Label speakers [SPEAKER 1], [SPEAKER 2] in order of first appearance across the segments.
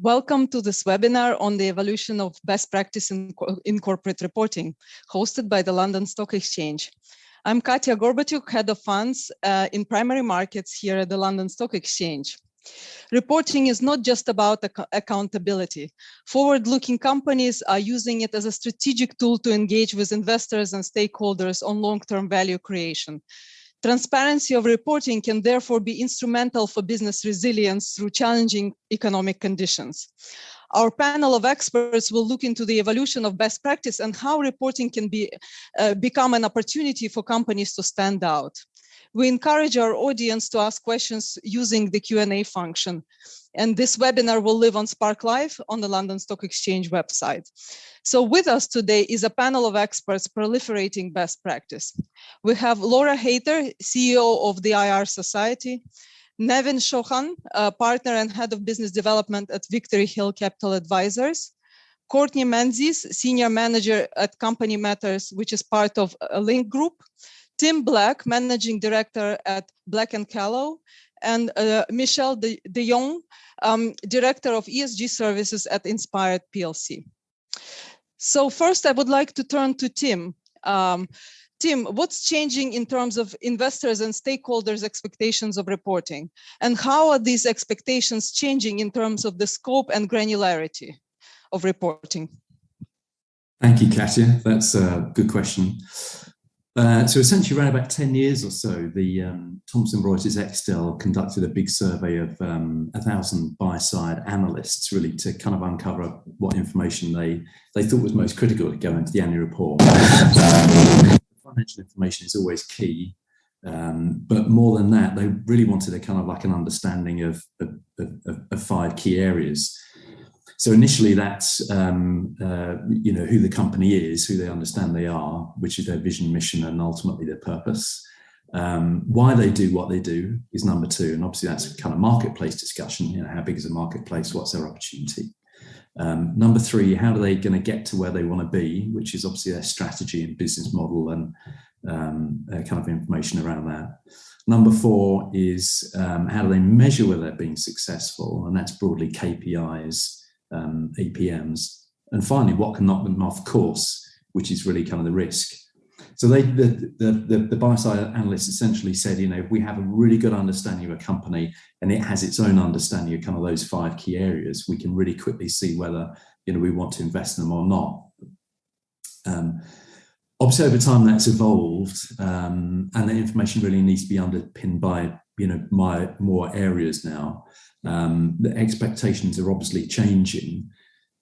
[SPEAKER 1] Welcome to this webinar on the evolution of best practice in corporate reporting, hosted by the London Stock Exchange. I'm Katya Gorbatyuk, Head of Funds in Primary Markets here at the London Stock Exchange. Reporting is not just about accountability. Forward-looking companies are using it as a strategic tool to engage with investors and stakeholders on long-term value creation. Transparency of reporting can therefore be instrumental for business resilience through challenging economic conditions. Our panel of experts will look into the evolution of best practice and how reporting can become an opportunity for companies to stand out. We encourage our audience to ask questions using the Q&A function. And this webinar will live on Spark Live on the London Stock Exchange website. So with us today is a panel of experts proliferating best practice. We have Laura Hayter, CEO of the IR Society, Navin Chauhan, partner and head of business development at Victory Hill Capital Advisors, Courtney Menzies, senior manager at Company Matters, which is part of a Link Group, Tim Black, managing director at Black & Callow, and Michelle de Jong, director of ESG services at Inspired PLC. So first, I would like to turn to Tim. Tim, what's changing in terms of investors and stakeholders' expectations of reporting? And how are these expectations changing in terms of the scope and granularity of reporting?
[SPEAKER 2] Thank you, Katya. That's a good question. So essentially around about 10 years or so, the Thomson Reuters Extel conducted a big survey of 1,000 buy-side analysts, really to kind of uncover what information they thought was most critical to go into the annual report. Financial information is always key, but more than that, they really wanted a kind of like an understanding of 5 key areas. So initially that's, who the company is, who they understand they are, which is their vision, mission, and ultimately their purpose. Why they do what they do is number 2. And obviously that's a kind of marketplace discussion. How big is the marketplace? What's their opportunity? Number 3, how are they going to get to where they want to be, which is obviously their strategy and business model and kind of information around that. Number 4 is how do they measure whether they're being successful? And that's broadly KPIs, APMs, and finally, what can knock them off course, which is really kind of the risk. So the buy-side analysts essentially said, if we have a really good understanding of a company and it has its own understanding of kind of those 5 key areas, we can really quickly see whether we want to invest in them or not. Obviously, over time that's evolved, and the information really needs to be underpinned by more areas now. The expectations are obviously changing.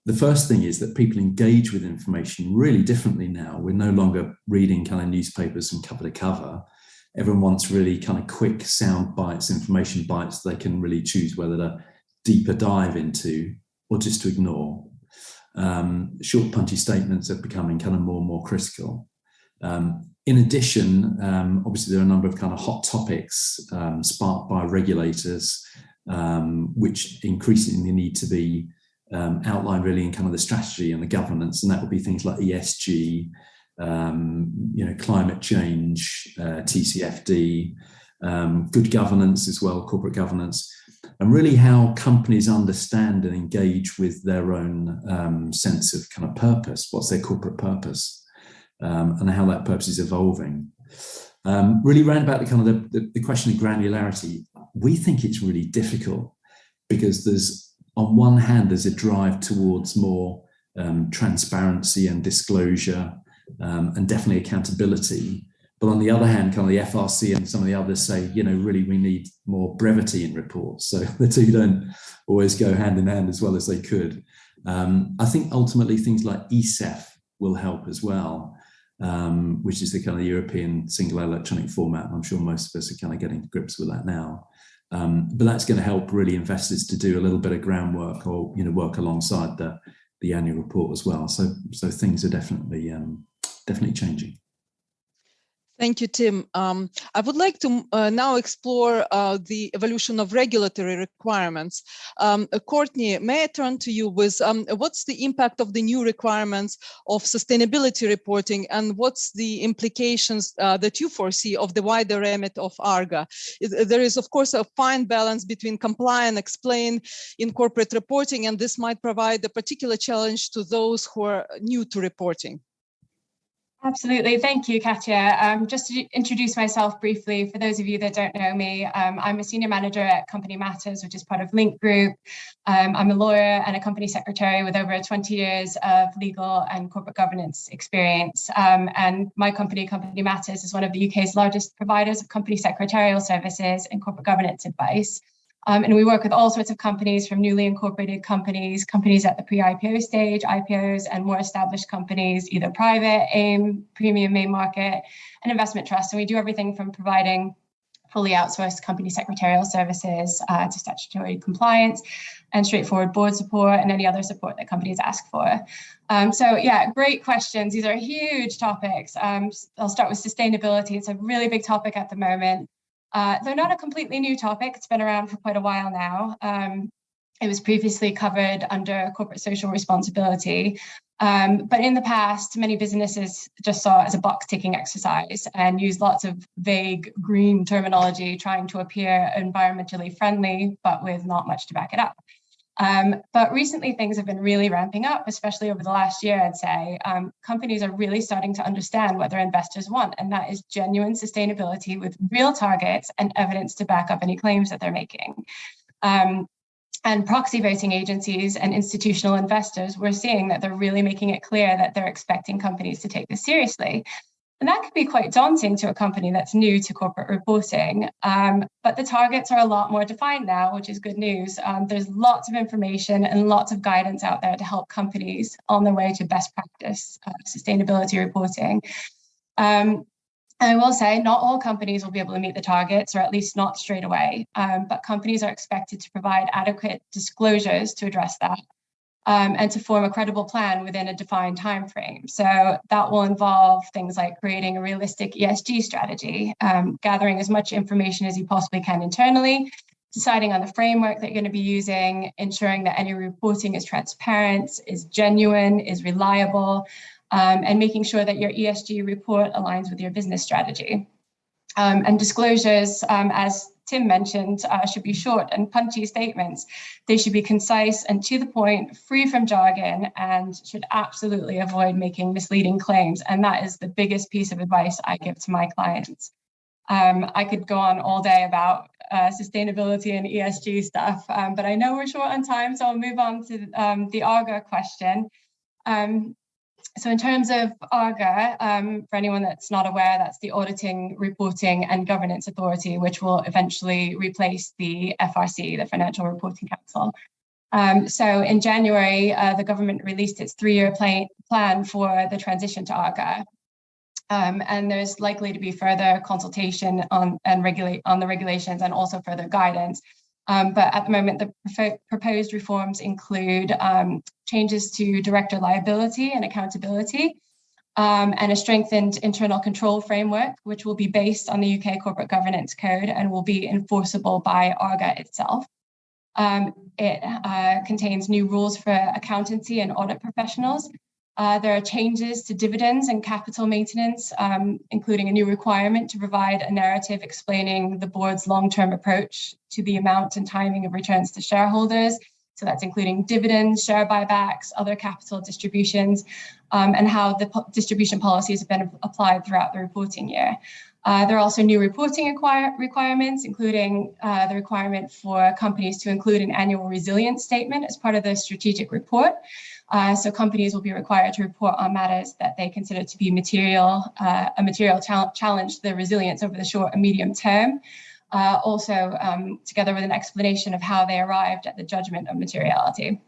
[SPEAKER 2] The first thing is that people engage with information really differently now. We're no longer reading kind of newspapers from cover to cover. Everyone wants really kind of quick sound bites, information bites they can really choose whether to deeper dive into or just to ignore. Short punchy statements are becoming kind of more and more critical. In addition, obviously there are a number of kind of hot topics sparked by regulators, which increasingly need to be outlined really in kind of the strategy and the governance, and that would be things like ESG, climate change, TCFD, good governance as well, corporate governance, and really how companies understand and engage with their own sense of kind of purpose. What's their corporate purpose, and how that purpose is evolving. Really round about the kind of the question of granularity, we think it's really difficult because there's, on one hand, there's a drive towards more transparency and disclosure and definitely accountability. But on the other hand, kind of the FRC and some of the others say, really we need more brevity in reports. So the two don't always go hand in hand as well as they could. I think ultimately things like ESEF will help as well, which is the kind of European single electronic format. I'm sure most of us are kind of getting to grips with that now. But that's going to help really investors to do a little bit of groundwork or work alongside the annual report as well. So things are definitely changing.
[SPEAKER 1] Thank you, Tim. I would like to now explore the evolution of regulatory requirements. Courtney, may I turn to you with what's the impact of the new requirements of sustainability reporting, and what's the implications that you foresee of the wider remit of ARGA? There is, of course, a fine balance between comply and explain in corporate reporting, and this might provide a particular challenge to those who are new to reporting.
[SPEAKER 3] Absolutely. Thank you, Katya. Just to introduce myself briefly, for those of you that don't know me, I'm a senior manager at Company Matters, which is part of Link Group. I'm a lawyer and a company secretary with over 20 years of legal and corporate governance experience. And my company, Company Matters, is one of the UK's largest providers of company secretarial services and corporate governance advice. And we work with all sorts of companies, from newly incorporated companies, companies at the pre-IPO stage, IPOs, and more established companies, either private, AIM, premium main market, and investment trusts. And we do everything from providing fully outsourced company secretarial services to statutory compliance and straightforward board support and any other support that companies ask for. So yeah, great questions. These are huge topics. I'll start with sustainability. It's a really big topic at the moment. They're not a completely new topic. It's been around for quite a while now. It was previously covered under corporate social responsibility. But in the past, many businesses just saw it as a box-ticking exercise and used lots of vague green terminology, trying to appear environmentally friendly, but with not much to back it up. But recently things have been really ramping up, especially over the last year, I'd say. Companies are really starting to understand what their investors want, and that is genuine sustainability with real targets and evidence to back up any claims that they're making. And proxy voting agencies and institutional investors, we're seeing that they're really making it clear that they're expecting companies to take this seriously. And that could be quite daunting to a company that's new to corporate reporting. But the targets are a lot more defined now, which is good news. There's lots of information and lots of guidance out there to help companies on their way to best practice sustainability reporting. I will say not all companies will be able to meet the targets, or at least not straight away. But companies are expected to provide adequate disclosures to address that. And to form a credible plan within a defined time frame. So that will involve things like creating a realistic ESG strategy, gathering as much information as you possibly can internally, deciding on the framework that you're going to be using, ensuring that any reporting is transparent, is genuine, is reliable, and making sure that your ESG report aligns with your business strategy. And disclosures, as Tim mentioned, should be short and punchy statements. They should be concise and to the point, free from jargon, and should absolutely avoid making misleading claims. And that is the biggest piece of advice I give to my clients. I could go on all day about sustainability and ESG stuff, but I know we're short on time, so I'll move on to the ARGA question. So in terms of ARGA, for anyone that's not aware, that's the Auditing, Reporting and Governance Authority, which will eventually replace the FRC, the Financial Reporting Council. So in January, the government released its 3-year plan for the transition to ARGA. And there's likely to be further consultation on the regulations and also further guidance. But at the moment, the proposed reforms include changes to director liability and accountability, and a strengthened internal control framework, which will be based on the UK Corporate Governance Code and will be enforceable by ARGA itself. It contains new rules for accountancy and audit professionals. There are changes to dividends and capital maintenance, including a new requirement to provide a narrative explaining the board's long-term approach to the amount and timing of returns to shareholders. So that's including dividends, share buybacks, other capital distributions, and how the distribution policies have been applied throughout the reporting year. There are also new reporting requirements, including the requirement for companies to include an annual resilience statement as part of the strategic report. So companies will be required to report on matters that they consider to be a material challenge to their resilience over the short and medium term. Together with an explanation of how they arrived at the judgment of materiality.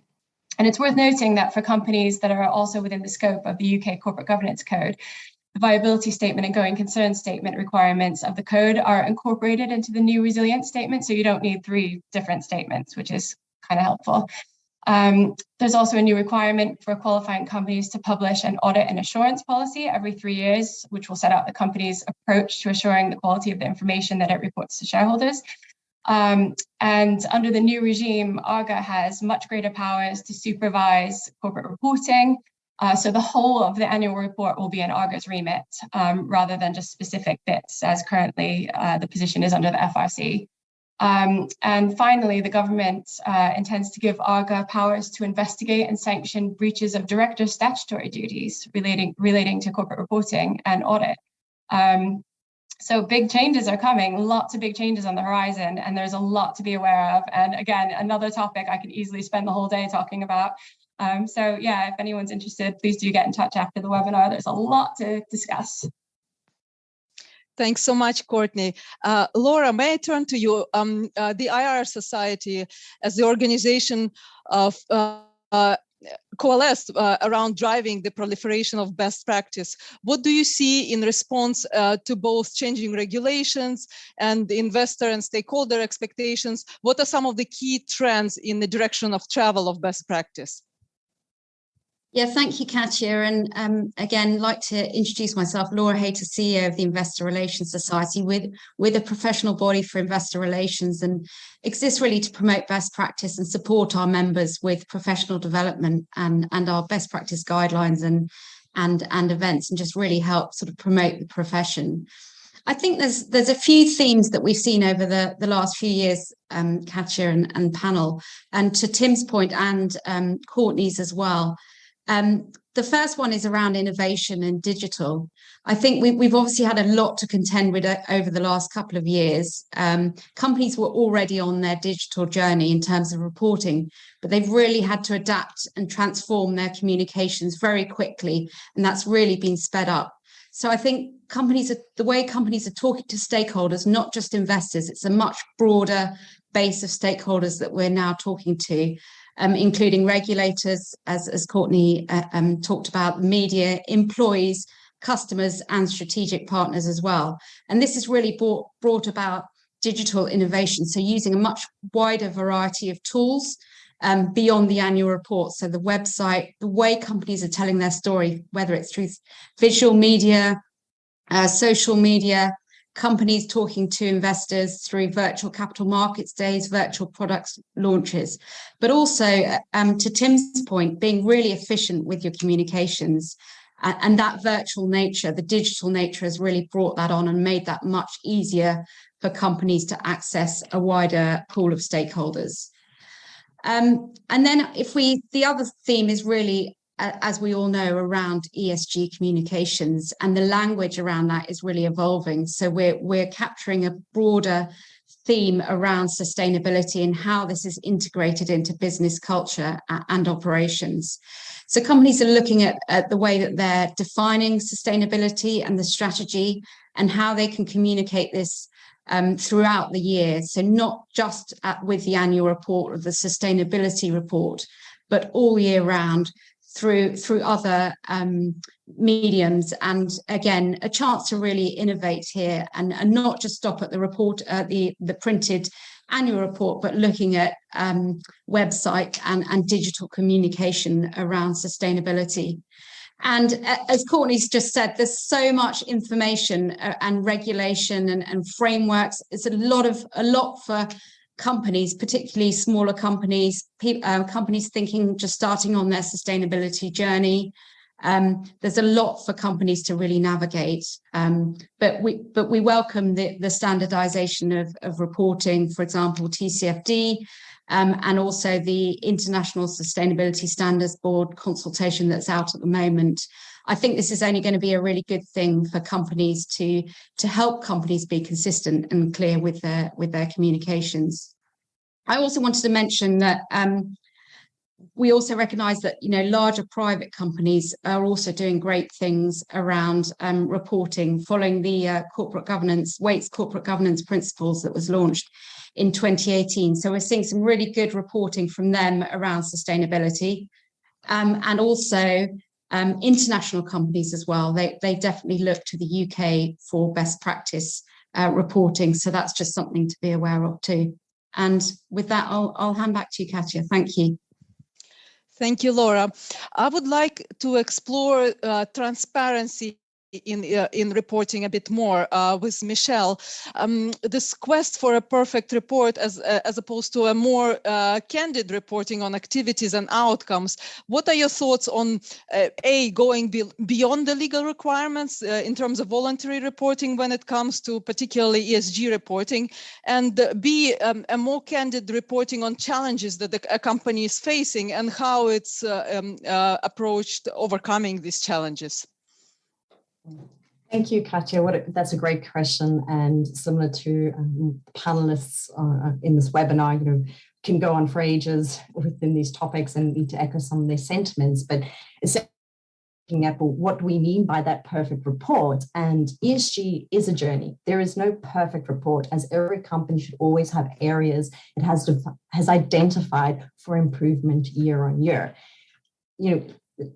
[SPEAKER 3] And it's worth noting that for companies that are also within the scope of the UK Corporate Governance Code, the viability statement and going concern statement requirements of the code are incorporated into the new resilience statement. So you don't need 3 different statements, which is kind of helpful. There's also a new requirement for qualifying companies to publish an audit and assurance policy every 3 years, which will set out the company's approach to assuring the quality of the information that it reports to shareholders. And under the new regime, ARGA has much greater powers to supervise corporate reporting. So the whole of the annual report will be in ARGA's remit, rather than just specific bits, as currently the position is under the FRC. And finally, the government intends to give ARGA powers to investigate and sanction breaches of director statutory duties relating to corporate reporting and audit. So big changes are coming, lots of big changes on the horizon, and there's a lot to be aware of. And again, another topic I could easily spend the whole day talking about. So yeah, if anyone's interested, please do get in touch after the webinar. There's a lot to discuss.
[SPEAKER 1] Thanks so much, Courtney. Laura, may I turn to you? The IR Society, as the organization of coalesced around driving the proliferation of best practice. What do you see in response to both changing regulations and the investor and stakeholder expectations? What are some of the key trends in the direction of travel of best practice?
[SPEAKER 4] Yeah, thank you, Katya. And again, like to introduce myself, Laura Hayter, CEO of the Investor Relations Society, with a professional body for investor relations, and exists really to promote best practice and support our members with professional development and our best practice guidelines and events, and just really help sort of promote the profession. I think there's a few themes that we've seen over the last few years, Katya and panel, and to Tim's point and Courtney's as well. The first one is around innovation and digital. I think we've obviously had a lot to contend with over the last couple of years. Companies were already on their digital journey in terms of reporting, but they've really had to adapt and transform their communications very quickly, and that's really been sped up. So I think the way companies are talking to stakeholders, not just investors, it's a much broader base of stakeholders that we're now talking to. Including regulators, as Courtney talked about, media, employees, customers, and strategic partners as well. And this has really brought about digital innovation, so using a much wider variety of tools beyond the annual report. So the website, the way companies are telling their story, whether it's through visual media, social media, companies talking to investors through virtual capital markets days, virtual products launches, but also to Tim's point, being really efficient with your communications, and that virtual nature, the digital nature has really brought that on and made that much easier for companies to access a wider pool of stakeholders. And then the other theme is really, as we all know, around ESG communications, and the language around that is really evolving. So we're capturing a broader theme around sustainability and how this is integrated into business culture and operations. So companies are looking at the way that they're defining sustainability and the strategy, and how they can communicate this throughout the year. So not just with the annual report or the sustainability report, but all year round, through other mediums. And again, a chance to really innovate here and not just stop at the report, the printed annual report, but looking at website and digital communication around sustainability. And as Courtney's just said, there's so much information and regulation and frameworks. It's a lot for companies, particularly smaller companies, companies thinking just starting on their sustainability journey. There's a lot for companies to really navigate, but we welcome the standardization of reporting, for example, TCFD, and also the International Sustainability Standards Board consultation that's out at the moment. I think this is only going to be a really good thing for companies to help companies be consistent and clear with their communications. I also wanted to mention that we also recognise that larger private companies are also doing great things around reporting, following the Waite's corporate governance principles that was launched in 2018. So we're seeing some really good reporting from them around sustainability, and also international companies as well. They definitely look to the UK for best practice reporting. So that's just something to be aware of too. And with that, I'll hand back to you, Katya. Thank you.
[SPEAKER 1] Thank you, Laura. I would like to explore transparency in reporting a bit more with Michelle. This quest for a perfect report as opposed to a more candid reporting on activities and outcomes. What are your thoughts on going beyond the legal requirements in terms of voluntary reporting when it comes to particularly ESG reporting, and B, a more candid reporting on challenges that a company is facing and how it's approached overcoming these challenges?
[SPEAKER 5] Thank you, Katya. That's a great question, and similar to panelists in this webinar, can go on for ages within these topics and need to echo some of their sentiments. But essentially, looking at what we mean by that perfect report, and ESG is a journey. There is no perfect report, as every company should always have areas it has identified for improvement year on year.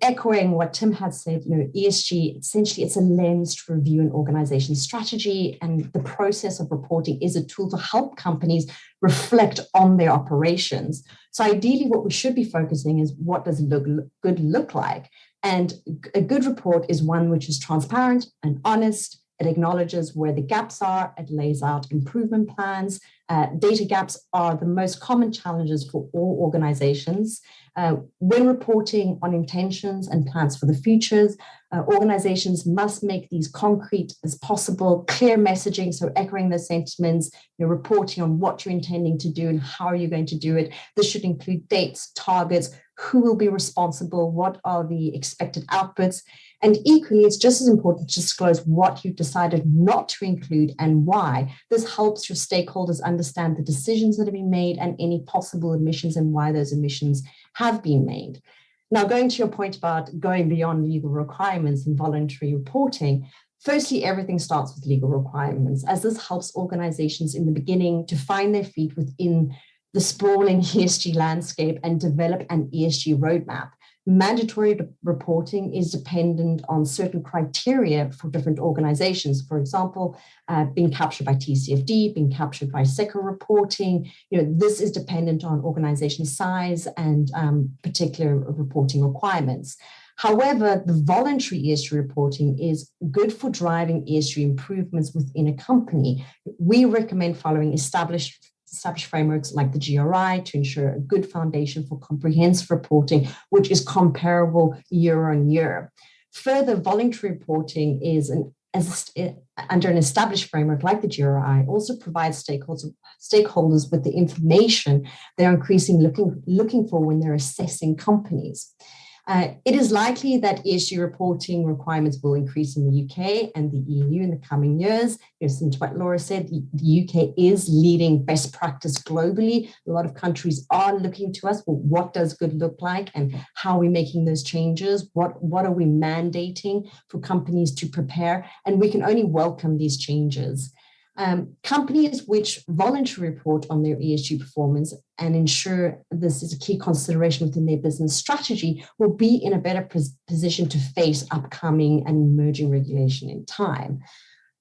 [SPEAKER 5] Echoing what Tim has said, ESG, essentially it's a lens to review an organization's strategy, and the process of reporting is a tool to help companies reflect on their operations. So ideally what we should be focusing is, what does good look like? And a good report is one which is transparent and honest. It acknowledges where the gaps are. It lays out improvement plans. Data gaps are the most common challenges for all organizations. When reporting on intentions and plans for the futures, organizations must make these concrete as possible, clear messaging. So echoing the sentiments, you're reporting on what you're intending to do and how you're going to do it. This should include dates, targets, who will be responsible, what are the expected outputs. And equally, it's just as important to disclose what you've decided not to include and why. This helps your stakeholders understand the decisions that have been made and any possible omissions and why those omissions have been made. Now, going to your point about going beyond legal requirements and voluntary reporting, firstly, everything starts with legal requirements, as this helps organizations in the beginning to find their feet within the sprawling ESG landscape and develop an ESG roadmap. Mandatory reporting is dependent on certain criteria for different organizations. For example, being captured by TCFD, being captured by SECA reporting. This is dependent on organization size and particular reporting requirements. However, the voluntary ESG reporting is good for driving ESG improvements within a company. We recommend following established frameworks like the GRI to ensure a good foundation for comprehensive reporting, which is comparable year on year. Further, voluntary reporting is under an established framework like the GRI also provides stakeholders with the information they're increasingly looking for when they're assessing companies. It is likely that ESG reporting requirements will increase in the UK and the EU in the coming years. Since what Laura said, the UK is leading best practice globally. A lot of countries are looking to us. Well, what does good look like and how are we making those changes? What are we mandating for companies to prepare? And we can only welcome these changes. Companies which voluntarily report on their ESG performance and ensure this is a key consideration within their business strategy will be in a better position to face upcoming and emerging regulation in time.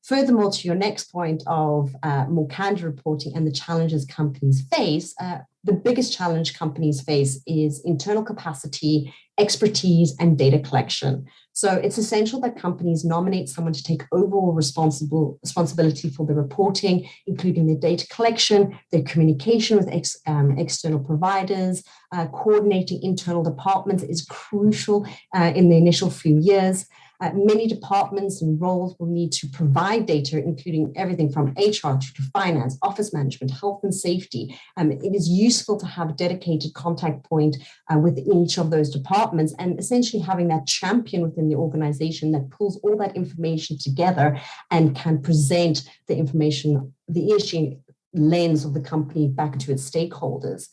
[SPEAKER 5] Furthermore, to your next point of more candid reporting and the challenges companies face, the biggest challenge companies face is internal capacity, expertise, and data collection. So it's essential that companies nominate someone to take overall responsibility for the reporting, including their data collection, their communication with external providers. Coordinating internal departments is crucial in the initial few years. Many departments and roles will need to provide data, including everything from HR to finance, office management, health and safety. It is useful to have a dedicated contact point within each of those departments, and essentially having that champion within the organization that pulls all that information together and can present the information, the ESG lens of the company back to its stakeholders.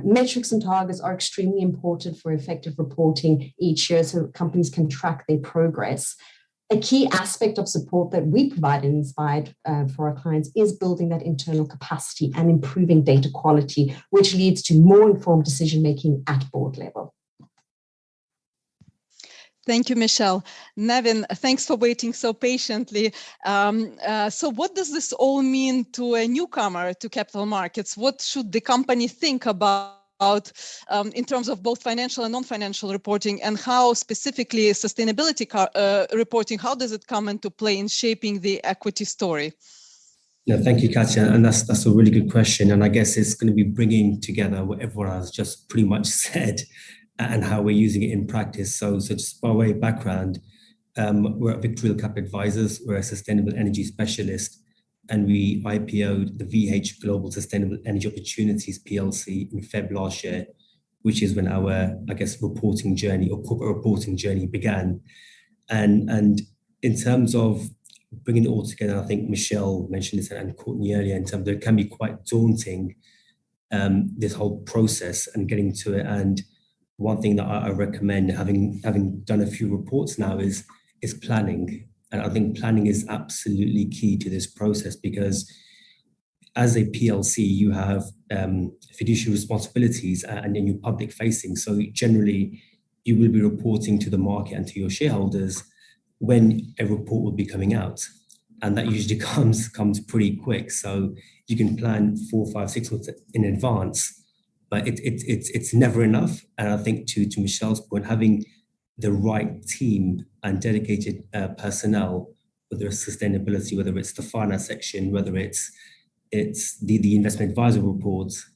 [SPEAKER 5] Metrics and targets are extremely important for effective reporting each year so companies can track their progress. A key aspect of support that we provide and Inspired for our clients is building that internal capacity and improving data quality, which leads to more informed decision-making at board level.
[SPEAKER 1] Thank you, Michelle. Navin, thanks for waiting so patiently. So what does this all mean to a newcomer to capital markets? What should the company think about in terms of both financial and non-financial reporting, and how specifically sustainability reporting, how does it come into play in shaping the equity story?
[SPEAKER 6] Yeah, thank you, Katya. And that's a really good question. And I guess it's going to be bringing together what everyone has just pretty much said and how we're using it in practice. So just by way of background, we're at Victorial Capital Advisors. We're a sustainable energy specialist, and we IPO'd the VH Global Sustainable Energy Opportunities PLC in Feb last year, which is when our, I guess, reporting journey or corporate reporting journey began. And in terms of bringing it all together, I think Michelle mentioned this and Courtney earlier, in terms of it can be quite daunting, this whole process and getting to it. And one thing that I recommend, having done a few reports now, is planning. And I think planning is absolutely key to this process, because as a PLC, you have fiduciary responsibilities and you're public facing. So generally, you will be reporting to the market and to your shareholders when a report will be coming out. And that usually comes pretty quick. So you can plan 4, 5, 6 months in advance, but it's never enough. And I think to Michelle's point, having the right team and dedicated personnel, whether it's sustainability, whether it's the finance section, whether it's the investment advisor reports,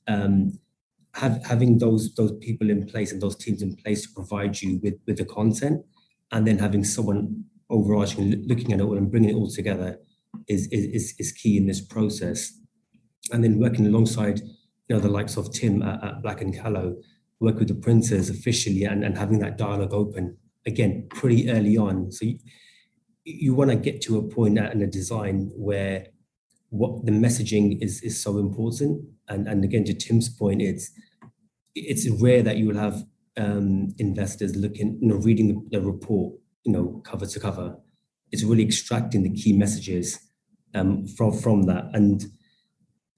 [SPEAKER 6] having those people in place and those teams in place to provide you with the content, and then having someone overarching, looking at it all and bringing it all together is key in this process. And then working alongside, the likes of Tim at Black & Callow, work with the printers officially and having that dialogue open, again, pretty early on. So you want to get to a point in a design where what the messaging is so important. And again, to Tim's point, it's rare that you will have investors looking, reading the report, cover to cover. It's really extracting the key messages from that, and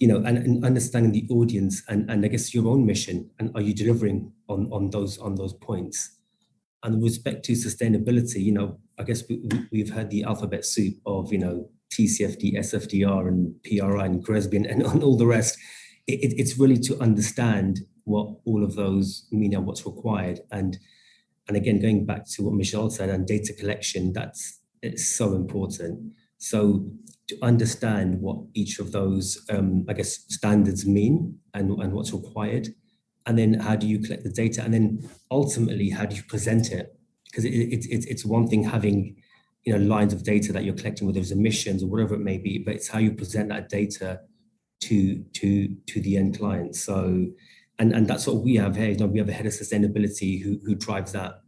[SPEAKER 6] and understanding the audience and I guess your own mission, and are you delivering on those points? And with respect to sustainability, I guess we've heard the alphabet soup of TCFD, SFDR, and PRI, and GRESB, and all the rest. It's really to understand what all of those mean and what's required. And again, going back to what Michelle said, and data collection, it's so important. So to understand what each of those, I guess, standards mean and what's required, and then how do you collect the data, and then ultimately how do you present it? Because it's one thing having lines of data that you're collecting, whether it's emissions or whatever it may be, but it's how you present that data to the end client. So and that's what we have here. We have a head of sustainability who drives that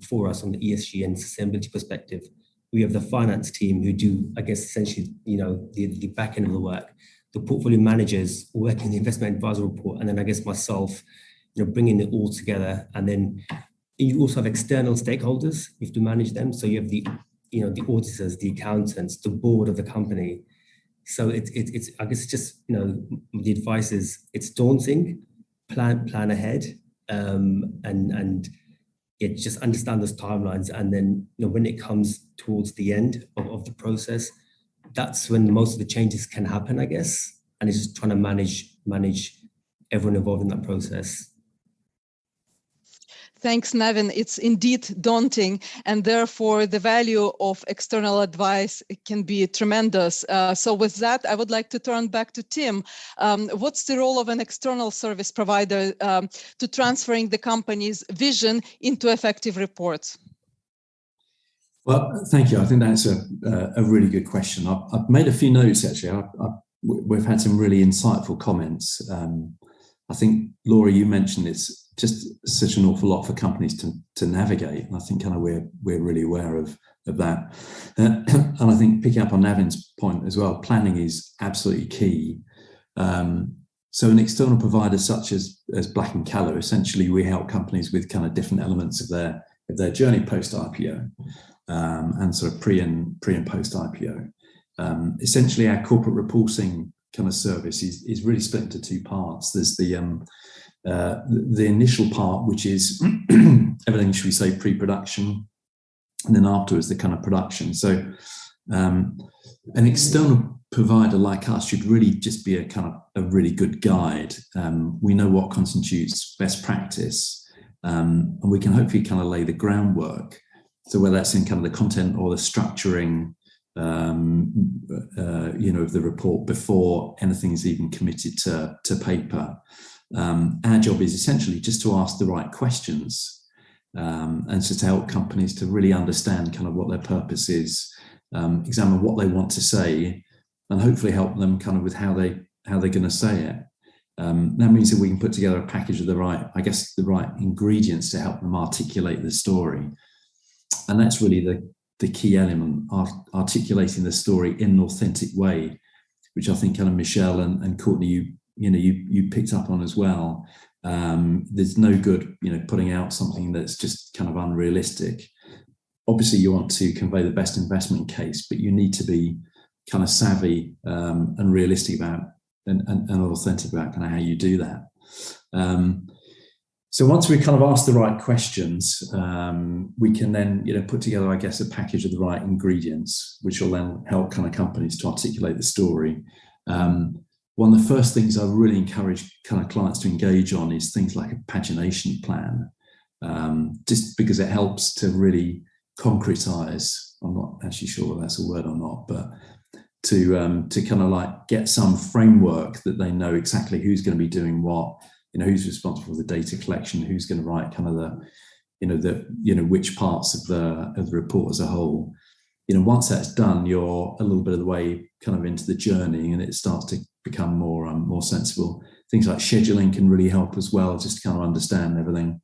[SPEAKER 6] for us on the ESG and sustainability perspective. We have the finance team who do, I guess, essentially, the back end of the work. The portfolio managers working the investment advisor report, and then I guess myself, bringing it all together. And then you also have external stakeholders. You have to manage them. So you have the auditors, the accountants, the board of the company. So it's I guess it's just, the advice is, it's daunting. Plan ahead, and just understand those timelines. And then, when it comes towards the end of the process, that's when most of the changes can happen, I guess. And it's just trying to manage everyone involved in that process.
[SPEAKER 1] Thanks, Navin. It's indeed daunting, and therefore the value of external advice can be tremendous. So with that, I would like to turn back to Tim. What's the role of an external service provider to transferring the company's vision into effective reports?
[SPEAKER 2] Well, thank you. I think that's a really good question. I've made a few notes, actually. We've had some really insightful comments. I think, Laura, you mentioned it's just such an awful lot for companies to navigate. And I think we're really aware of that. And I think picking up on Navin's point as well, planning is absolutely key. So an external provider such as Black & Callow, essentially we help companies with kind of different elements of their journey post-IPO, and sort of pre and post-IPO. Essentially our corporate reporting kind of service is really split into two parts. There's the initial part, which is everything, should we say, pre-production, and then afterwards the kind of production. So an external provider like us should really just be a kind of a really good guide. We know what constitutes best practice, and we can hopefully kind of lay the groundwork. So whether that's in kind of the content or the structuring, of the report before anything's even committed to paper. Our job is essentially just to ask the right questions, and just to help companies to really understand kind of what their purpose is, examine what they want to say, and hopefully help them kind of with how they're going to say it. That means that we can put together a package of the right ingredients to help them articulate the story. And that's really the key element, articulating the story in an authentic way, which I think kind of Michelle and Courtney, you picked up on as well. There's no good, putting out something that's just kind of unrealistic. Obviously, you want to convey the best investment case, but you need to be kind of savvy and realistic about and authentic about kind of how you do that. So once we kind of ask the right questions, we can then put together, I guess, a package of the right ingredients, which will then help kind of companies to articulate the story. One of the first things I really encourage kind of clients to engage on is things like a pagination plan, just because it helps to really concretize. I'm not actually sure whether that's a word or not, but to kind of like get some framework that they know exactly who's going to be doing what, who's responsible for the data collection, who's going to write kind of which parts of the report as a whole. Once that's done, you're a little bit of the way kind of into the journey, and it starts to become more sensible. Things like scheduling can really help as well, just to kind of understand everything.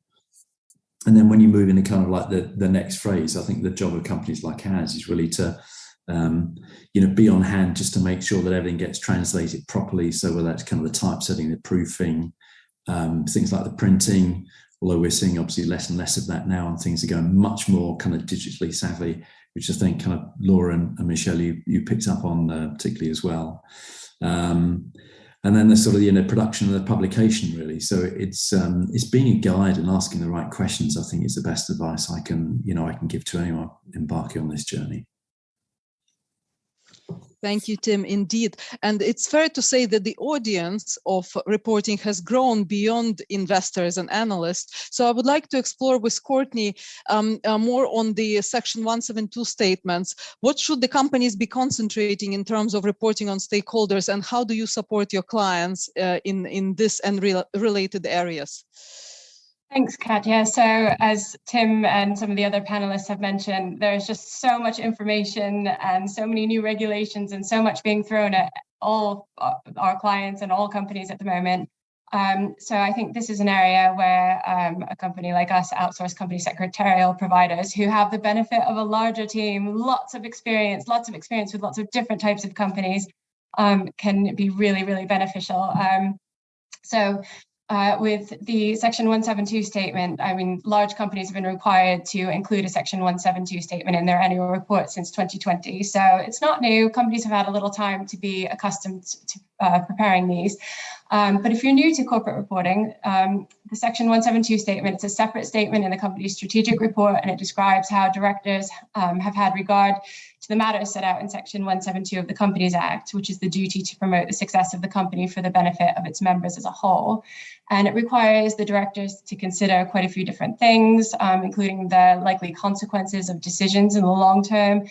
[SPEAKER 2] And then when you move into kind of like the next phase, I think the job of companies like ours is really to be on hand just to make sure that everything gets translated properly. So whether that's kind of the typesetting, the proofing, things like the printing, although we're seeing obviously less and less of that now, and things are going much more kind of digitally savvy, which I think kind of Laura and Michelle, you picked up on particularly as well. And then the sort of production and the publication really. So it's being a guide and asking the right questions, I think, is the best advice I can give to anyone embarking on this journey.
[SPEAKER 1] Thank you, Tim, indeed. And it's fair to say that the audience of reporting has grown beyond investors and analysts. So I would like to explore with Courtney more on the Section 172 statements. What should the companies be concentrating in terms of reporting on stakeholders, and how do you support your clients in this and related areas?
[SPEAKER 3] Thanks, Katya. So as Tim and some of the other panelists have mentioned, there's just so much information and so many new regulations and so much being thrown at all our clients and all companies at the moment. So I think this is an area where a company like us, outsourced company secretarial providers who have the benefit of a larger team, lots of experience with lots of different types of companies, can be really, really beneficial. With the Section 172 statement, I mean, large companies have been required to include a Section 172 statement in their annual report since 2020. So it's not new. Companies have had a little time to be accustomed to preparing these. But if you're new to corporate reporting, the Section 172 statement, it's a separate statement in the company's strategic report, and it describes how directors have had regard to the matters set out in Section 172 of the Companies Act, which is the duty to promote the success of the company for the benefit of its members as a whole. And it requires the directors to consider quite a few different things, including the likely consequences of decisions in the long term,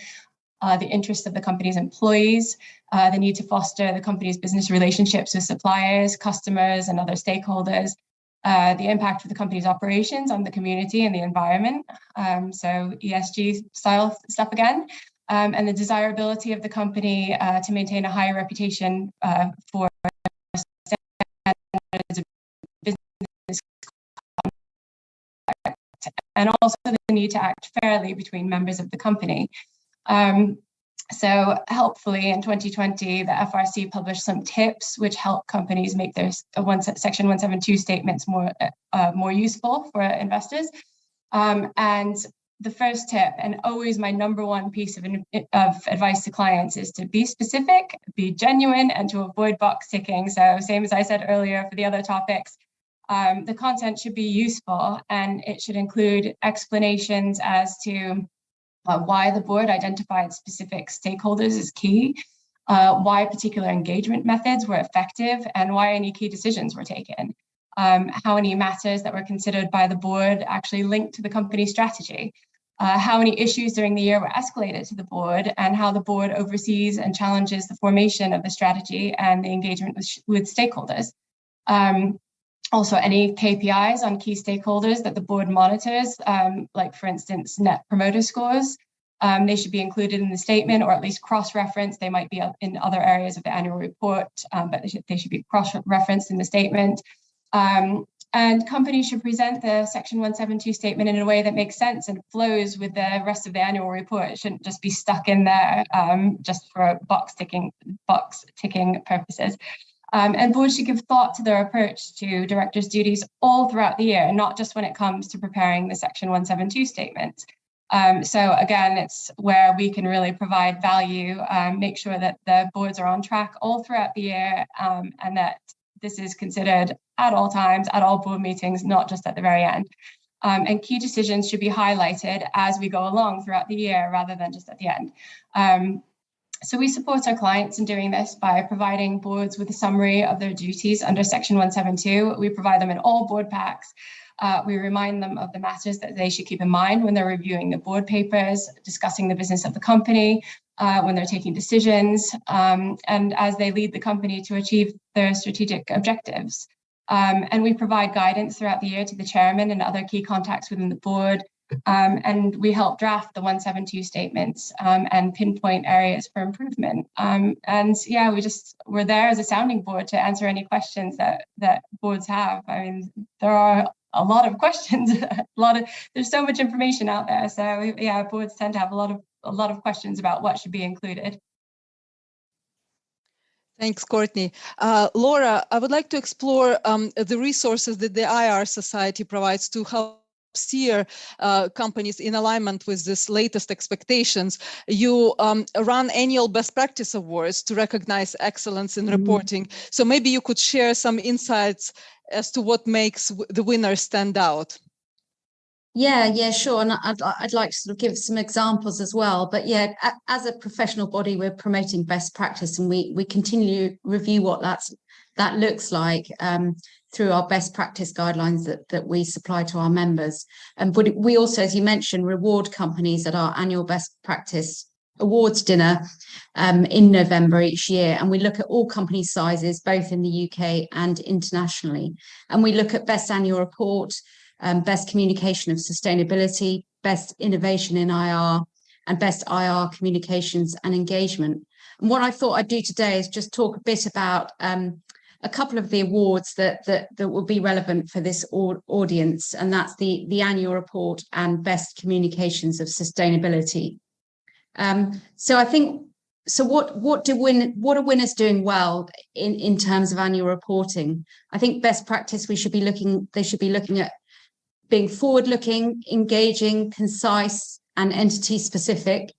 [SPEAKER 3] the interests of the company's employees, the need to foster the company's business relationships with suppliers, customers, and other stakeholders, the impact of the company's operations on the community and the environment, so ESG style stuff again, and the desirability of the company to maintain a high reputation for standards of business conduct, and also the need to act fairly between members of the company. So helpfully in 2020, the FRC published some tips which help companies make their Section 172 statements more useful for investors. And the first tip, and always my number one piece of advice to clients, is to be specific, be genuine, and to avoid box ticking. So same as I said earlier for the other topics, the content should be useful, and it should include explanations as to why the board identified specific stakeholders as key, why particular engagement methods were effective, and why any key decisions were taken. How many matters that were considered by the board actually linked to the company strategy. How many issues during the year were escalated to the board, and how the board oversees and challenges the formation of the strategy and the engagement with stakeholders. Also, any KPIs on key stakeholders that the board monitors, like for instance, net promoter scores, they should be included in the statement, or at least cross-referenced. They might be in other areas of the annual report, but they should be cross-referenced in the statement. And companies should present the Section 172 statement in a way that makes sense and flows with the rest of the annual report. It shouldn't just be stuck in there just for box ticking purposes. And boards should give thought to their approach to directors' duties all throughout the year, not just when it comes to preparing the Section 172 statement. So again, it's where we can really provide value, make sure that the boards are on track all throughout the year, and that this is considered at all times, at all board meetings, not just at the very end. And key decisions should be highlighted as we go along throughout the year rather than just at the end. So we support our clients in doing this by providing boards with a summary of their duties under Section 172. We provide them in all board packs. We remind them of the matters that they should keep in mind when they're reviewing the board papers, discussing the business of the company, when they're taking decisions, and as they lead the company to achieve their strategic objectives. And we provide guidance throughout the year to the chairman and other key contacts within the board. And we help draft the 172 statements and pinpoint areas for improvement. And yeah, we're there as a sounding board to answer any questions that boards have. I mean, there are a lot of questions, there's so much information out there. So yeah, boards tend to have a lot of questions about what should be included.
[SPEAKER 1] Thanks, Courtney. Laura, I would like to explore the resources that the IR Society provides to help steer companies in alignment with this latest expectations. You run annual best practice awards to recognize excellence in reporting. So maybe you could share some insights as to what makes the winners stand out.
[SPEAKER 4] Yeah, sure. And I'd like to sort of give some examples as well. But yeah, as a professional body, we're promoting best practice, and we continue to review what that looks like through our best practice guidelines that we supply to our members. But we also, as you mentioned, reward companies at our annual best practice awards dinner in November each year. And we look at all company sizes, both in the UK and internationally. And we look at best annual report, best communication of sustainability, best innovation in IR, and best IR communications and engagement. And what I thought I'd do today is just talk a bit about a couple of the awards that will be relevant for this audience, and that's the annual report and best communications of sustainability. So I think, so what are winners doing well in terms of annual reporting? I think best practice, they should be looking at being forward-looking, engaging, concise, and entity-specific.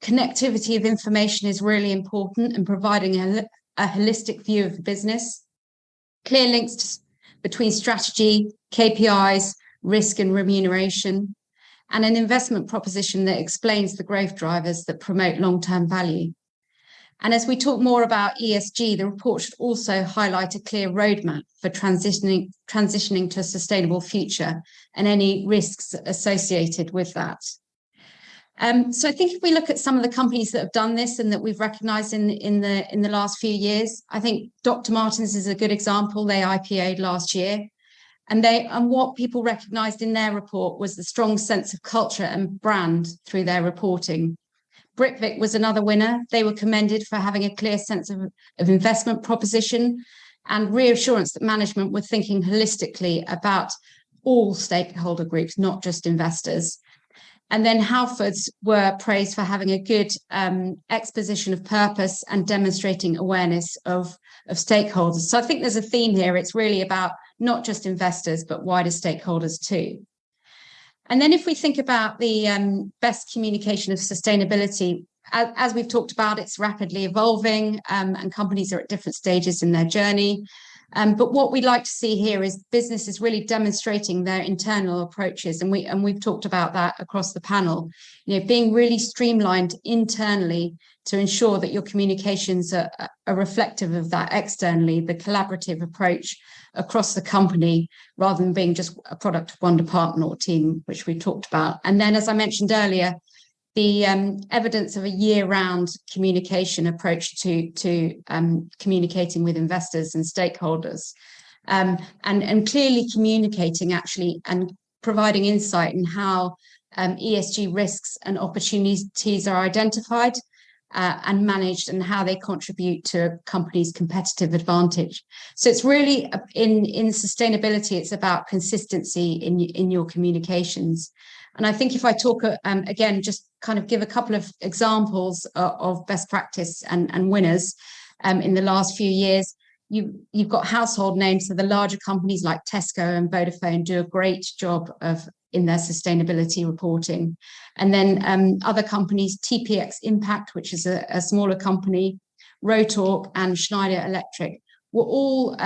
[SPEAKER 4] Connectivity of information is really important, and providing a holistic view of the business. Clear links between strategy, KPIs, risk and remuneration, and an investment proposition that explains the growth drivers that promote long-term value. And as we talk more about ESG, the report should also highlight a clear roadmap for transitioning to a sustainable future and any risks associated with that. So I think if we look at some of the companies that have done this and that we've recognised in the last few years, I think Dr. Martens is a good example. They IPO'd last year, and what people recognised in their report was the strong sense of culture and brand through their reporting. Britvic was another winner. They were commended for having a clear sense of investment proposition and reassurance that management were thinking holistically about all stakeholder groups, not just investors. And then Halfords were praised for having a good exposition of purpose and demonstrating awareness of stakeholders. So I think there's a theme here. It's really about not just investors, but wider stakeholders too. And then if we think about the best communication of sustainability, as we've talked about, it's rapidly evolving and companies are at different stages in their journey. But what we like to see here is businesses really demonstrating their internal approaches, and we've talked about that across the panel. Being really streamlined internally to ensure that your communications are reflective of that externally, the collaborative approach across the company, rather than being just a product of one department or team, which we talked about. And then, as I mentioned earlier, the evidence of a year-round communication approach to communicating with investors and stakeholders, and clearly communicating actually and providing insight in how ESG risks and opportunities are identified and managed, and how they contribute to a company's competitive advantage. So it's really in sustainability, it's about consistency in your communications. And I think if I talk again, just kind of give a couple of examples of best practice and winners in the last few years, you've got household names. So the larger companies like Tesco and Vodafone do a great job in their sustainability reporting. And then other companies, TPX Impact, which is a smaller company, Rotork and Schneider Electric, were all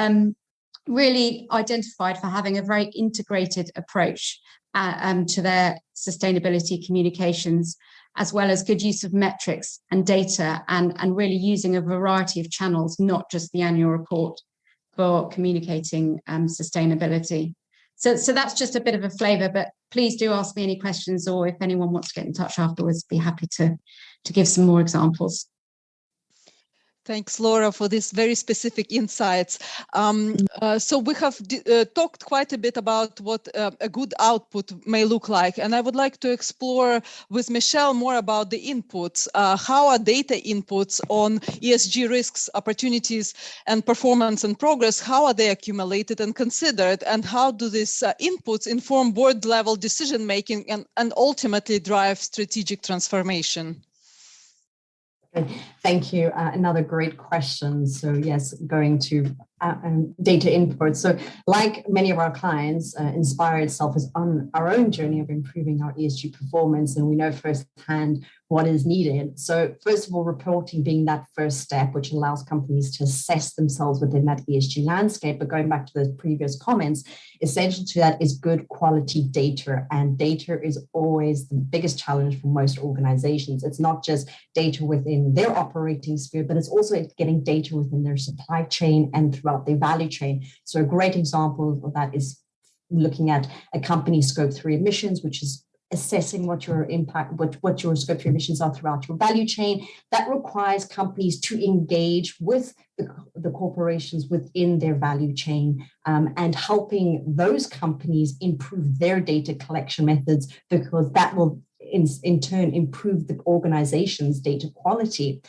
[SPEAKER 4] really identified for having a very integrated approach to their sustainability communications, as well as good use of metrics and data, and really using a variety of channels, not just the annual report, for communicating sustainability. So that's just a bit of a flavour, but please do ask me any questions, or if anyone wants to get in touch afterwards, be happy to give some more examples.
[SPEAKER 1] Thanks, Laura, for these very specific insights. So we have talked quite a bit about what a good output may look like. And I would like to explore with Michelle more about the inputs. How are data inputs on ESG risks, opportunities, and performance and progress, how are they accumulated and considered? And how do these inputs inform board-level decision-making and ultimately drive strategic transformation?
[SPEAKER 5] Thank you. Another great question. So yes, going to data input. So like many of our clients, Inspire itself is on our own journey of improving our ESG performance, and we know firsthand what is needed. So first of all, reporting being that first step, which allows companies to assess themselves within that ESG landscape. But going back to the previous comments, essential to that is good quality data. And data is always the biggest challenge for most organizations. It's not just data within their operating sphere, but it's also getting data within their supply chain and throughout their value chain. So a great example of that is looking at a company's Scope 3 emissions, which is assessing what your impact, what your Scope 3 emissions are throughout your value chain. That requires companies to engage with the corporations within their value chain, and helping those companies improve their data collection methods, because that will in turn improve the organization's data quality.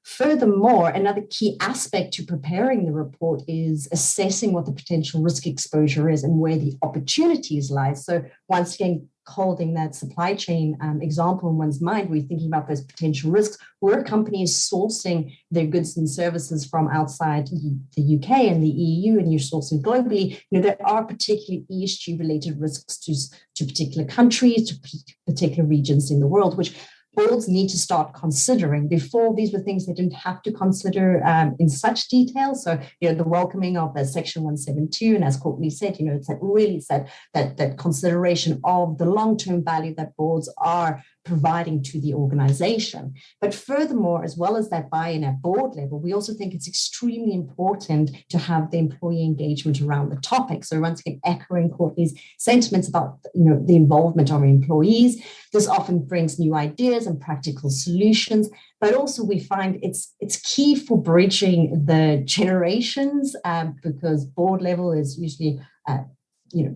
[SPEAKER 5] Furthermore, another key aspect to preparing the report is assessing what the potential risk exposure is and where the opportunities lie. So once again, holding that supply chain example in one's mind, we're thinking about those potential risks. Where a company is sourcing their goods and services from outside the UK and the EU, and you're sourcing globally, there are particularly ESG related risks to particular countries, to particular regions in the world, which boards need to start considering. Before, these were things they didn't have to consider in such detail. So, the welcoming of the Section 172, and as Courtney said, it's that consideration of the long-term value that boards are providing to the organization. But furthermore, as well as that buy-in at board level, we also think it's extremely important to have the employee engagement around the topic. So once again, echoing Courtney's sentiments about the involvement of our employees, this often brings new ideas and practical solutions. But also we find it's key for bridging the generations, because board level is usually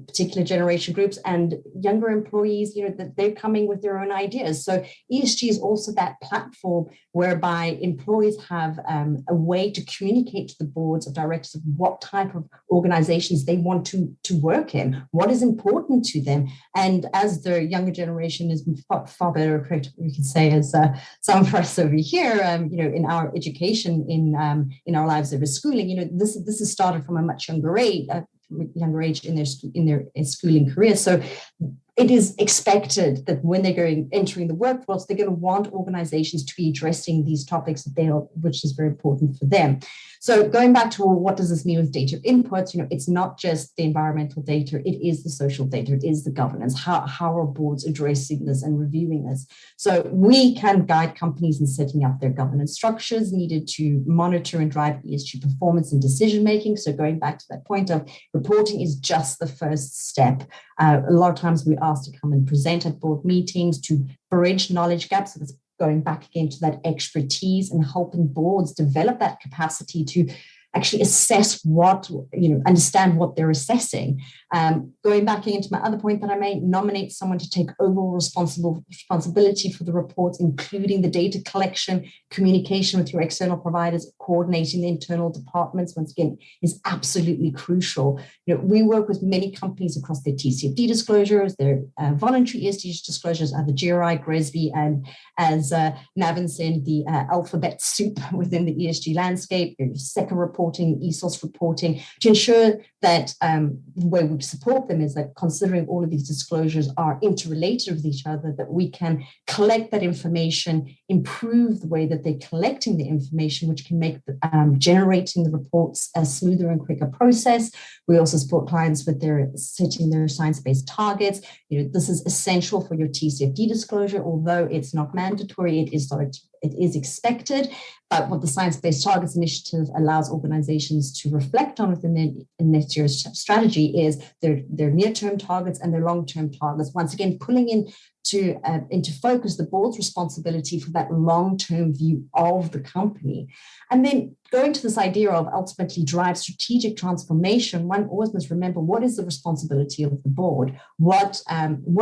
[SPEAKER 5] particular generation groups, and younger employees, that they're coming with their own ideas. So ESG is also that platform whereby employees have a way to communicate to the boards of directors of what type of organizations they want to work in, what is important to them. And as the younger generation is far better equipped, we can say, as some of us over here, in our education, in our lives over schooling, this has started from a much younger age in their schooling career. So it is expected that when they're entering the workforce, they're going to want organizations to be addressing these topics which is very important for them. So going back to what does this mean with data inputs, it's not just the environmental data, it is the social data, it is the governance. How are boards addressing this and reviewing this? So we can guide companies in setting up their governance structures needed to monitor and drive ESG performance and decision making. So going back to that point of reporting is just the first step. A lot of times we're asked to come and present at board meetings to bridge knowledge gaps. So that's going back again to that expertise and helping boards develop that capacity to actually assess understand what they're assessing. Going back into my other point that I made, nominate someone to take overall responsibility for the reports, including the data collection, communication with your external providers, coordinating the internal departments, once again, is absolutely crucial. We work with many companies across their TCFD disclosures, their voluntary ESG disclosures, the GRI, GRESB, and as Navin said, the alphabet soup within the ESG landscape, sector reporting, ESOS reporting, to ensure that the way we support them is that considering all of these disclosures are interrelated with each other, that we can collect that information, improve the way that they're collecting the information, which can make generating the reports a smoother and quicker process. We also support clients with setting their science-based targets. This is essential for your TCFD disclosure, although it's not mandatory, it is expected. But what the Science-Based Targets Initiative allows organizations to reflect on within their next year's strategy is their near-term targets and their long-term targets. Once again, pulling into focus the board's responsibility for that long-term view of the company. And then going to this idea of ultimately drive strategic transformation, one always must remember what is the responsibility of the board, what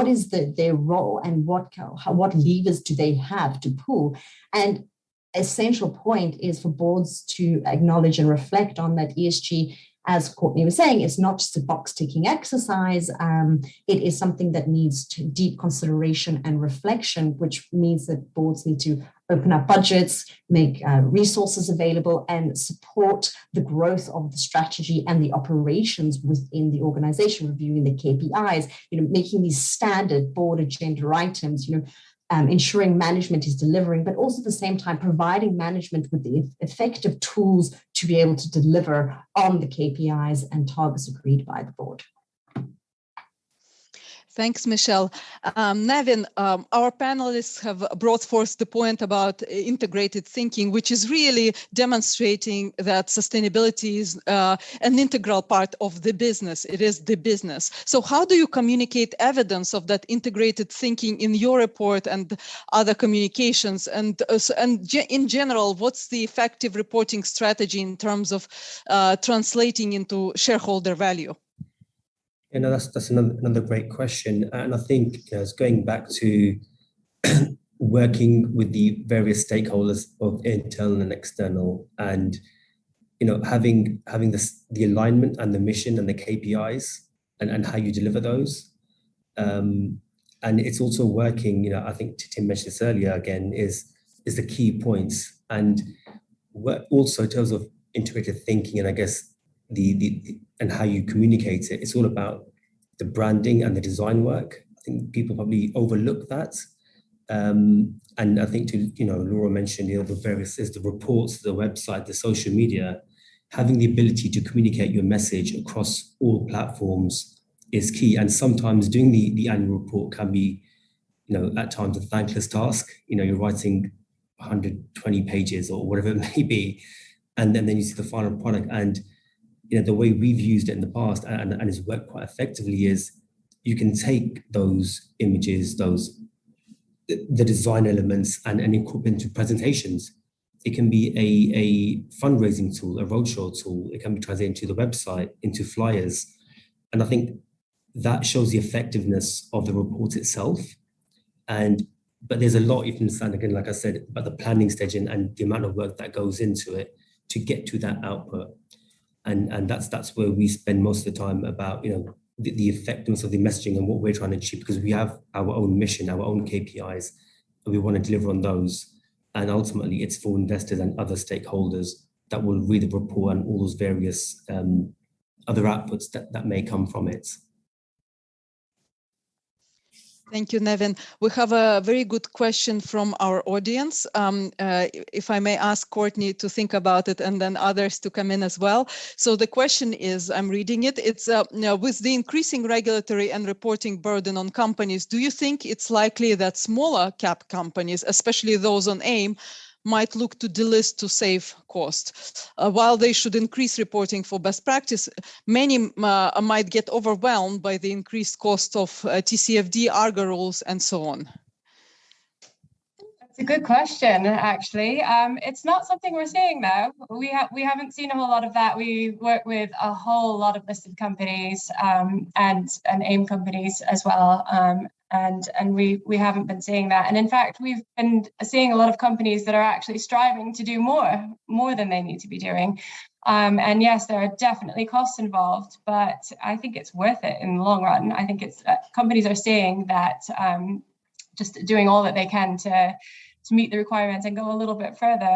[SPEAKER 5] is their role, and what levers do they have to pull. And essential point is for boards to acknowledge and reflect on that ESG, as Courtney was saying, it's not just a box-ticking exercise. It is something that needs deep consideration and reflection, which means that boards need to open up budgets, make resources available, and support the growth of the strategy and the operations within the organization, reviewing the KPIs, making these standard board agenda items, ensuring management is delivering, but also at the same time providing management with the effective tools to be able to deliver on the KPIs and targets agreed by the board.
[SPEAKER 1] Thanks, Michelle. Navin, our panelists have brought forth the point about integrated thinking, which is really demonstrating that sustainability is an integral part of the business. It is the business. So how do you communicate evidence of that integrated thinking in your report and other communications? And in general, what's the effective reporting strategy in terms of translating into shareholder value?
[SPEAKER 6] That's another great question. And I think it's going back to working with the various stakeholders, both internal and external, and having the alignment and the mission and the KPIs and how you deliver those. And it's also working, I think Tim mentioned this earlier again, is the key points. And also in terms of integrated thinking, and I guess and how you communicate it, it's all about the branding and the design work. I think people probably overlook that. And I think Laura mentioned, the various, the reports, the website, the social media, having the ability to communicate your message across all platforms is key. And sometimes doing the annual report can be, at times a thankless task. You're writing 120 pages or whatever it may be, and then you see the final product. And the way we've used it in the past and it's worked quite effectively is you can take those images, the design elements and incorporate into presentations. It can be a fundraising tool, a roadshow tool. It can be translated into the website, into flyers. And I think that shows the effectiveness of the report itself. But there's a lot you can understand, again, like I said, about the planning stage and the amount of work that goes into it to get to that output. And that's where we spend most of the time about, the effectiveness of the messaging and what we're trying to achieve, because we have our own mission, our own KPIs, and we want to deliver on those. And ultimately, it's for investors and other stakeholders that will read the report and all those various other outputs that may come from it.
[SPEAKER 1] Thank you, Navin. We have a very good question from our audience. If I may ask Courtney to think about it and then others to come in as well. So the question is, I'm reading it, it's with the increasing regulatory and reporting burden on companies, do you think it's likely that smaller cap companies, especially those on AIM, might look to delist to save cost? While they should increase reporting for best practice, many might get overwhelmed by the increased cost of TCFD, ARGA rules, and so on.
[SPEAKER 3] It's a good question, actually. It's not something we're seeing, though. We haven't seen a whole lot of that. We work with a whole lot of listed companies and AIM companies as well. And we haven't been seeing that. And in fact, we've been seeing a lot of companies that are actually striving to do more than they need to be doing. And yes, there are definitely costs involved, but I think it's worth it in the long run. I think it's companies are seeing that just doing all that they can to meet the requirements and go a little bit further,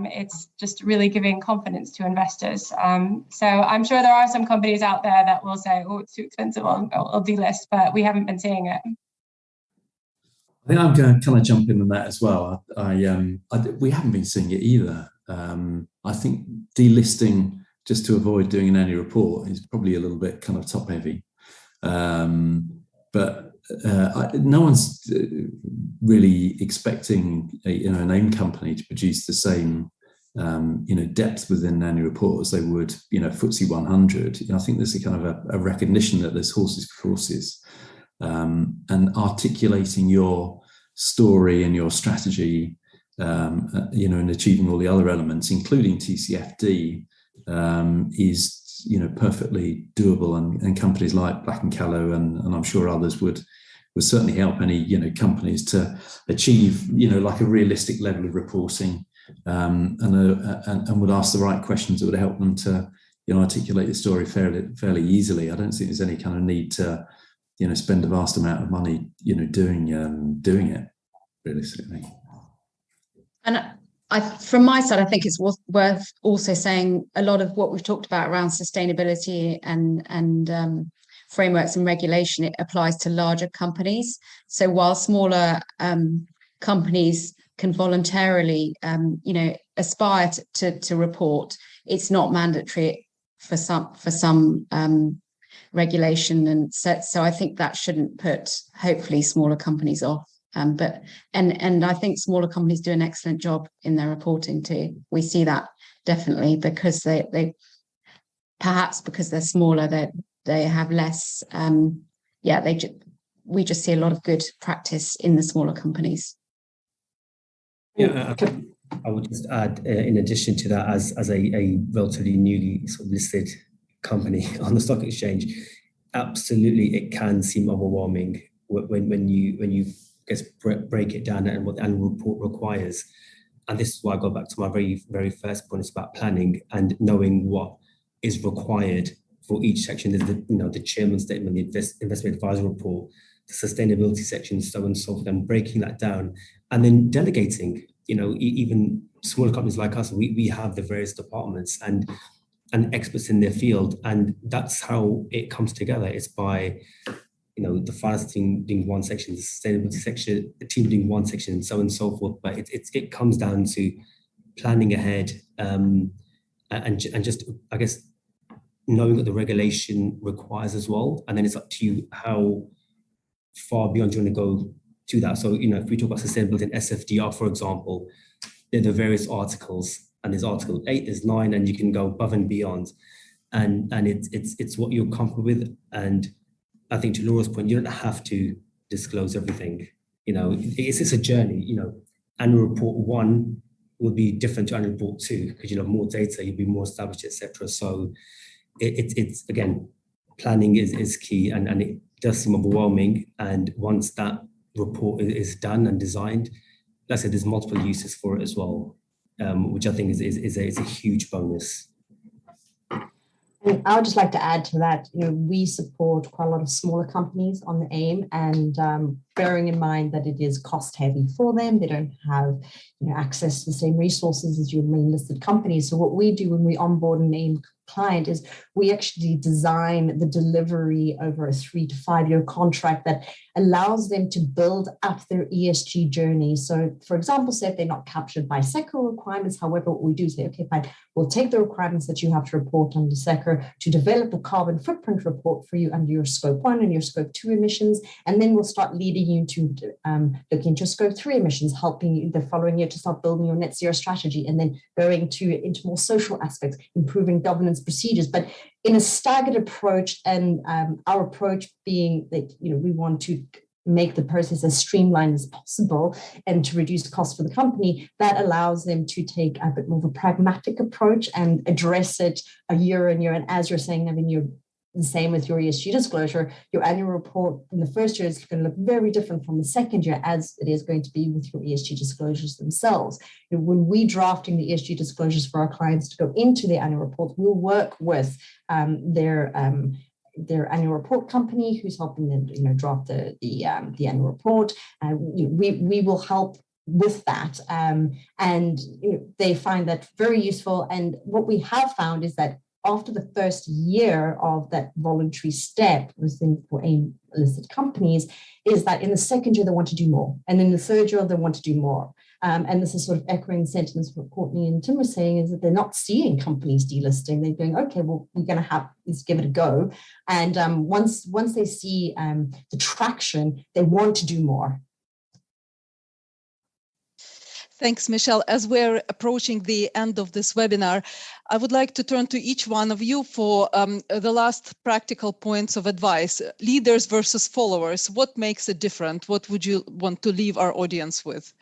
[SPEAKER 3] it's just really giving confidence to investors. So I'm sure there are some companies out there that will say, oh, it's too expensive, I'll delist, but we haven't been seeing it.
[SPEAKER 2] I think I'm going to kind of jump in on that as well. We haven't been seeing it either. I think delisting just to avoid doing an annual report is probably a little bit kind of top heavy. But no one's really expecting an AIM company to produce the same depth within an annual report as they would FTSE 100. I think there's a kind of a recognition that there's horses for courses. And articulating your story and your strategy, and achieving all the other elements, including TCFD, is perfectly doable. And companies like Black & Callow and I'm sure others would certainly help any companies to achieve like a realistic level of reporting, and would ask the right questions that would help them to articulate the story fairly easily. I don't think there's any kind of need to spend a vast amount of money, doing it realistically.
[SPEAKER 4] And from my side, I think it's worth also saying a lot of what we've talked about around sustainability and frameworks and regulation, it applies to larger companies. So while smaller companies can voluntarily, aspire to report, it's not mandatory for some regulation, and so I think that shouldn't put hopefully smaller companies off. But I think smaller companies do an excellent job in their reporting too. We see that definitely because they perhaps because they're smaller, they have less. We just see a lot of good practice in the smaller companies.
[SPEAKER 6] Yeah, I would just add, in addition to that, as a relatively newly sort of listed company on the stock exchange, absolutely it can seem overwhelming when you break it down and what the annual report requires. And this is why I go back to my very, very first point. It's about planning and knowing what is required for each section. There's the chairman's statement, the investment advisor report, the sustainability section, so on and so forth, and breaking that down and then delegating. Even smaller companies like us, we have the various departments and experts in their field, and that's how it comes together. It's by the finance team doing one section, the sustainability section, the team doing one section, and so on and so forth. But it comes down to planning ahead, and just, I guess, knowing what the regulation requires as well. And then it's up to you how far beyond you want to go to that. So if we talk about sustainability and SFDR, for example, there are the various articles, and there's Article 8, there's 9, and you can go above and beyond. And it's what you're comfortable with. And I think to Laura's point, you don't have to disclose everything. It's a journey. Annual report 1 will be different to annual report 2 because you'll have more data, you'll be more established, etc. So it's again, planning is key, and it does seem overwhelming. And once that report is done and designed, like I said, there's multiple uses for it as well, which I think is a huge bonus.
[SPEAKER 5] And I would just like to add to that, we support quite a lot of smaller companies on the AIM, and bearing in mind that it is cost heavy for them, they don't have access to the same resources as your main listed companies. So what we do when we onboard an AIM client is we actually design the delivery over a 3 to 5 year contract that allows them to build up their ESG journey. So for example, say if they're not captured by SECR requirements, however, what we do is say, okay, fine, we'll take the requirements that you have to report under SECR to develop a carbon footprint report for you under your scope 1 and your scope 2 emissions. And then we'll start leading you to look into scope 3 emissions, helping you the following year to start building your net zero strategy, and then going into more social aspects, improving governance procedures, but in a staggered approach. And our approach being that, we want to make the process as streamlined as possible and to reduce costs for the company. That allows them to take a bit more of a pragmatic approach and address it a year and year. And as you're saying, Navin, you're the same with your ESG disclosure. Your annual report in the first year is going to look very different from the second year, as it is going to be with your ESG disclosures themselves. When we drafting the ESG disclosures for our clients to go into the annual report, we'll work with their annual report company who's helping them, draft the annual report. We will help with that, and they find that very useful. And what we have found is that after the first year of that voluntary step for AIM-listed companies, is that in the second year they want to do more, and in the third year they want to do more. And this is sort of echoing sentiments what Courtney and Tim were saying, is that they're not seeing companies delisting. They're going, okay, well, we're going to let's give it a go. And once they see the traction, they want to do more.
[SPEAKER 1] Thanks, Michelle. As we're approaching the end of this webinar, I would like to turn to each one of you for the last practical points of advice. Leaders versus followers. What makes it different? What would you want to leave our audience with?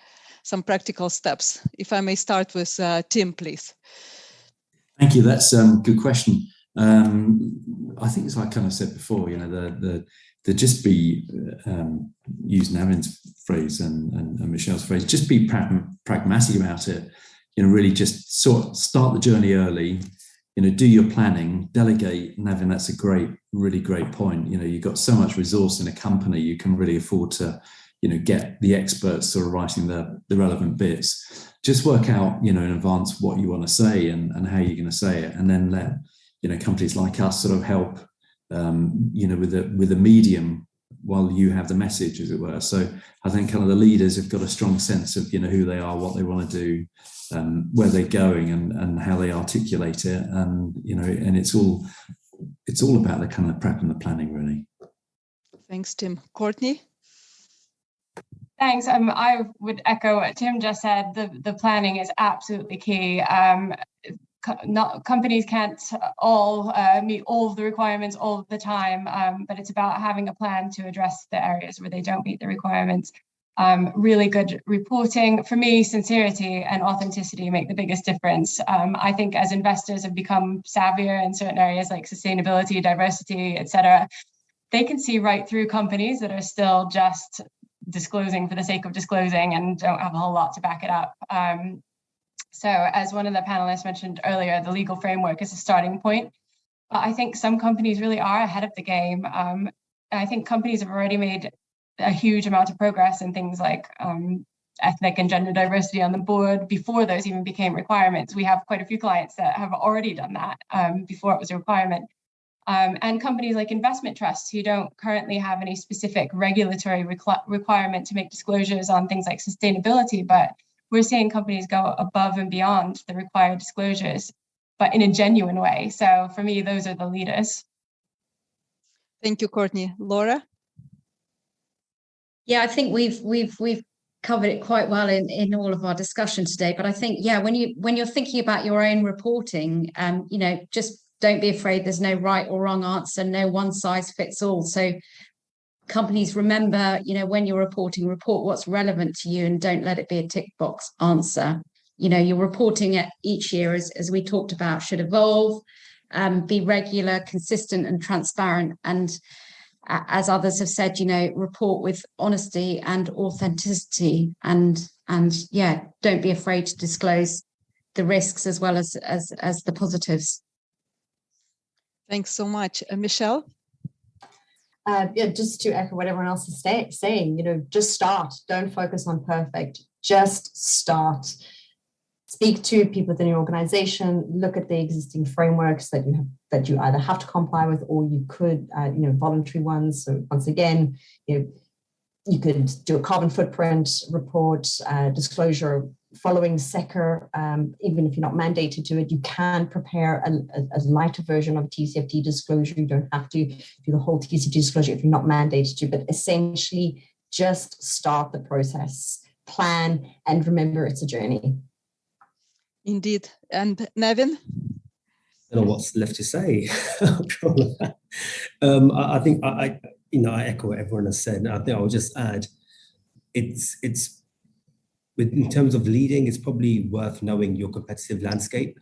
[SPEAKER 1] Some practical steps. If I may start with Tim, please. Thank
[SPEAKER 2] you. That's a good question. I think, as I kind of said before, the just be, use Navin's phrase and Michelle's phrase, just be pragmatic about it. Really just start the journey early. Do your planning, delegate. Navin, that's a really great point. You've got so much resource in a company, you can really afford to, get the experts sort of writing the relevant bits. Just work out, in advance what you want to say and how you're going to say it, and then let companies like us sort of help, with a medium while you have the message, as it were. So I think kind of the leaders have got a strong sense of, who they are, what they want to do, where they're going, and how they articulate it, and and it's all about the kind of prep and the planning, really. Thanks, Tim. Courtney?
[SPEAKER 3] Thanks. I would echo what Tim just said. The planning is absolutely key. Companies can't all meet all of the requirements all of the time, but it's about having a plan to address the areas where they don't meet the requirements. Really good reporting. For me, sincerity and authenticity make the biggest difference. I think as investors have become savvier in certain areas like sustainability, diversity, etc., they can see right through companies that are still just disclosing for the sake of disclosing and don't have a whole lot to back it up. So as one of the panelists mentioned earlier, the legal framework is a starting point. But I think some companies really are ahead of the game. I think companies have already made a huge amount of progress in things like ethnic and gender diversity on the board before those even became requirements. We have quite a few clients that have already done that before it was a requirement. And companies like investment trusts who don't currently have any specific regulatory requirement to make disclosures on things like sustainability, but we're seeing companies go above and beyond the required disclosures, but in a genuine way. So for me, those are the leaders.
[SPEAKER 1] Thank you, Courtney. Laura?
[SPEAKER 4] Yeah, I think we've covered it quite well in all of our discussion today. But I think, yeah, when you're thinking about your own reporting, just don't be afraid. There's no right or wrong answer, no one size fits all. So companies, remember, when you're reporting, report what's relevant to you and don't let it be a tick box answer. Your reporting at each year, as we talked about, should evolve, be regular, consistent and transparent. And as others have said, report with honesty and authenticity, and yeah, don't be afraid to disclose the risks as well as the positives.
[SPEAKER 1] Thanks so much. Michelle?
[SPEAKER 5] Yeah, just to echo what everyone else is saying, just start. Don't focus on perfect. Just start. speak to people within your organization, look at the existing frameworks that you either have to comply with, or you could, voluntary ones. So once again, you could do a carbon footprint report, disclosure following SECR. Even if you're not mandated to it, you can prepare a lighter version of TCFD disclosure. You don't have to do the whole TCFD disclosure if you're not mandated to, but essentially just start the process, plan, and remember it's a journey.
[SPEAKER 1] Indeed. And Navin?
[SPEAKER 6] I don't know what's left to say after all of that. I think I echo what everyone has said. I think I will just add, it's in terms of leading, it's probably worth knowing your competitive landscape.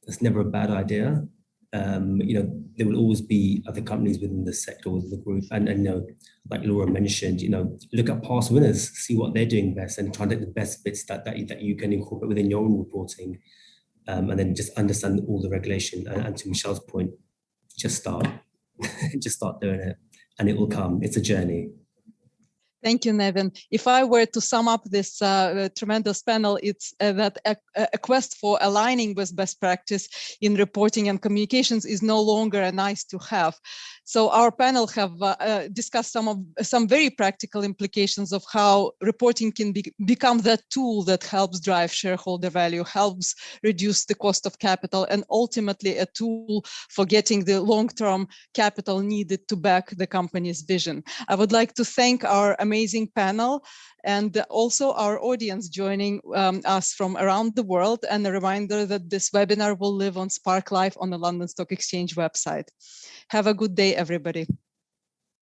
[SPEAKER 6] That's never a bad idea. There will always be other companies within the sector or the group, and like Laura mentioned, look at past winners, see what they're doing best, and try to get the best bits that you can incorporate within your own reporting, and then just understand all the regulation. And to Michelle's point, just start, just start doing it, and it will come. It's a journey.
[SPEAKER 1] Thank you, Navin. If I were to sum up this tremendous panel, it's that a quest for aligning with best practice in reporting and communications is no longer a nice to have. So our panel have discussed some very practical implications of how reporting can become that tool that helps drive shareholder value, helps reduce the cost of capital, and ultimately a tool for getting the long-term capital needed to back the company's vision. I would like to thank our amazing panel and also our audience joining us from around the world, and a reminder that this webinar will live on Spark Live on the London Stock Exchange website. Have a good day, everybody.